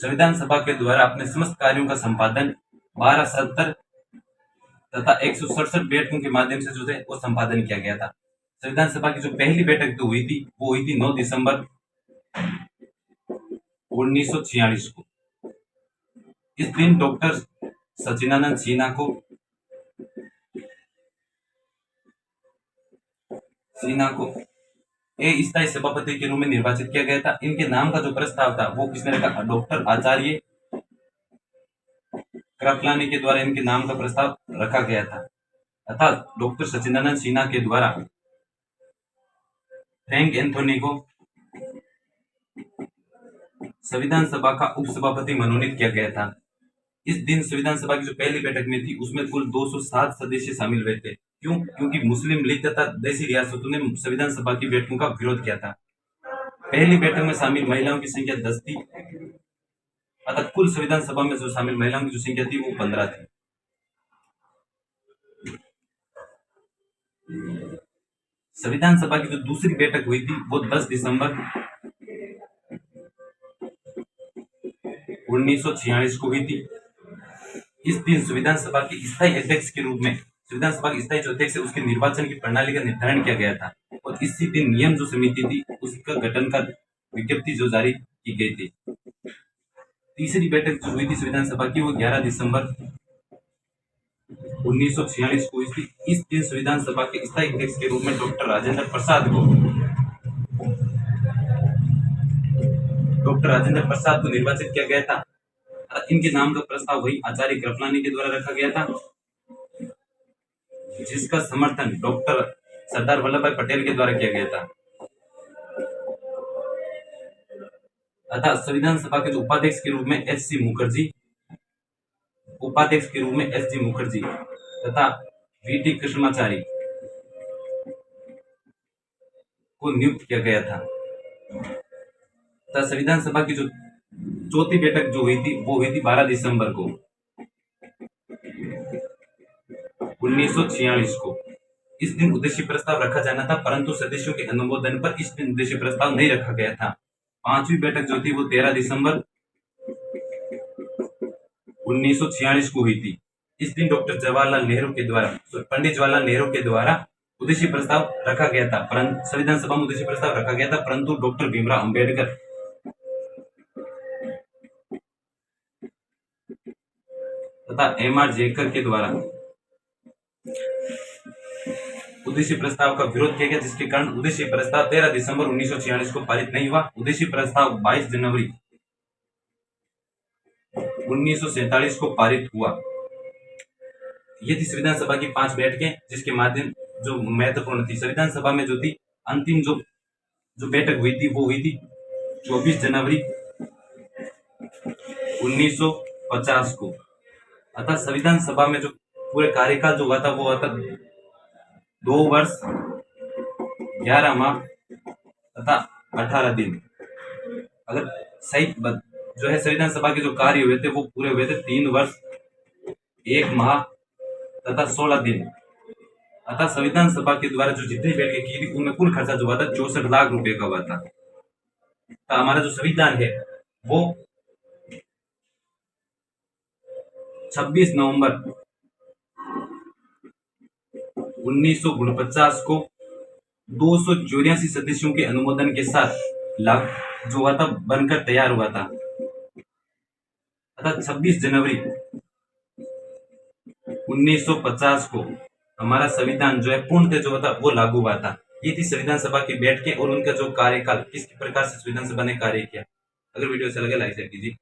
संविधान सभा के द्वारा अपने समस्त कार्यों का संपादन 1270 तथा 167 बैठकों के माध्यम से जो है वो संपादन किया गया था। संविधान सभा की जो पहली बैठक तो हुई थी वो हुई थी 9 दिसंबर 1946 को। इस दिन डॉक्टर सचिदानंद सिन्हा को स्थायी सभापति के रूप में निर्वाचित किया गया था। इनके नाम का जो प्रस्ताव था वो किसने रखा? डॉक्टर आचार्य कृपलानी के द्वारा इनके नाम का प्रस्ताव रखा गया था। अर्थात डॉक्टर सचिदानंद सिन्हा के द्वारा फ्रैंक एंथोनी को संविधान सभा का उपसभापति मनोनीत किया गया था। इस दिन संविधान सभा की जो पहली बैठक में थी उसमें कुल 207 सदस्य शामिल हुए थे। क्यों? क्योंकि मुस्लिम लीग तथा देशी रियासतों ने संविधान सभा की बैठकों का विरोध किया था। पहली बैठक में शामिल महिलाओं की संख्या 10 थी, अतः कुल संविधान सभा में जो शामिल महिलाओं की जो संख्या थी वो 15 थी। संविधान सभा की जो दूसरी बैठक हुई थी वो 10 दिसंबर 1946 को हुई थी। इस दिन संविधान सभा के स्थायी अध्यक्ष के रूप में संविधान सभा के स्थायी जो अध्यक्ष है उसके निर्वाचन की प्रणाली का निर्धारण किया गया था और इसी दिन नियम जो समिति थी उसका गठन का विज्ञप्ति जो जारी की गई थी। तीसरी बैठक जो हुई थी संविधान सभा की वो 11 दिसंबर 1946 को हुई थी। इस दिन संविधान सभा के स्थायी अध्यक्ष के रूप में डॉक्टर राजेंद्र प्रसाद को निर्वाचित किया गया था। इनके नाम का प्रस्ताव वही आचार्य कृपलानी के द्वारा रखा गया था, जिसका समर्थन डॉक्टर सरदार वल्लभ भाई पटेल के द्वारा किया गया था। अतः संविधान सभा के उपाध्यक्ष के रूप में एस जी मुखर्जी तथा वीटी कृष्णाचारी को नियुक्त किया गया था। तथा संविधान सभा की जो चौथी बैठक जो हुई थी वो हुई थी 12 दिसंबर को 1946 को। इस दिन उद्देश्य प्रस्ताव रखा जाना था, परंतु सदस्यों के अनुमोदन पर इस दिन उद्देश्य प्रस्ताव नहीं रखा गया था। पांचवी बैठक जो थी वो 13 दिसंबर 1946 को हुई थी। इस दिन पंडित जवाहरलाल नेहरू के द्वारा उद्देश्य प्रस्ताव रखा गया था, परंतु संविधान सभा में उद्देश्य प्रस्ताव रखा गया था, परंतु डॉक्टर भीमराव अंबेडकर तथा एम.आर. जेकर के द्वारा उद्देश्य प्रस्ताव का विरोध किया गया, जिसके कारण उद्देश्य प्रस्ताव 13 दिसंबर 1946 को पारित नहीं हुआ। उद्देश्य प्रस्ताव 22 जनवरी 1947 को पारित हुआ। ये थी संविधान सभा की 5 बैठकें, जिसके माध्यम जो महत्वपूर्ण थी। संविधान सभा में जो थी अंतिम जो बैठक हुई थी वो हुई थी 24 जनवरी 1950 को। अतः संविधान सभा में जो पूरे कार्यकाल जो हुआ था वो हुआ था 2 वर्ष 11 माह तथा 18 दिन। अगर सही जो है संविधान सभा के जो कार्य हुए थे वो पूरे हुए थे 3 वर्ष 1 माह तथा 16 दिन। अतः संविधान सभा के द्वारा जो जितनी बैठकें की थी उनमें कुल खर्चा जो हुआ था 64 लाख रुपए का हुआ था। तो हमारा जो संविधान है वो 26 नवंबर 1949 को 284 सदस्यों के अनुमोदन के साथ जो हुआ था बनकर तैयार हुआ था। अतः 26 जनवरी 1950 को हमारा संविधान जो है पूर्णतः जो था वो लागू हुआ था। ये थी संविधान सभा की बैठकें और उनका जो कार्यकाल, किस प्रकार से संविधान सभा ने कार्य किया। अगर वीडियो अच्छा लगे लाइक शेयर कीजिए।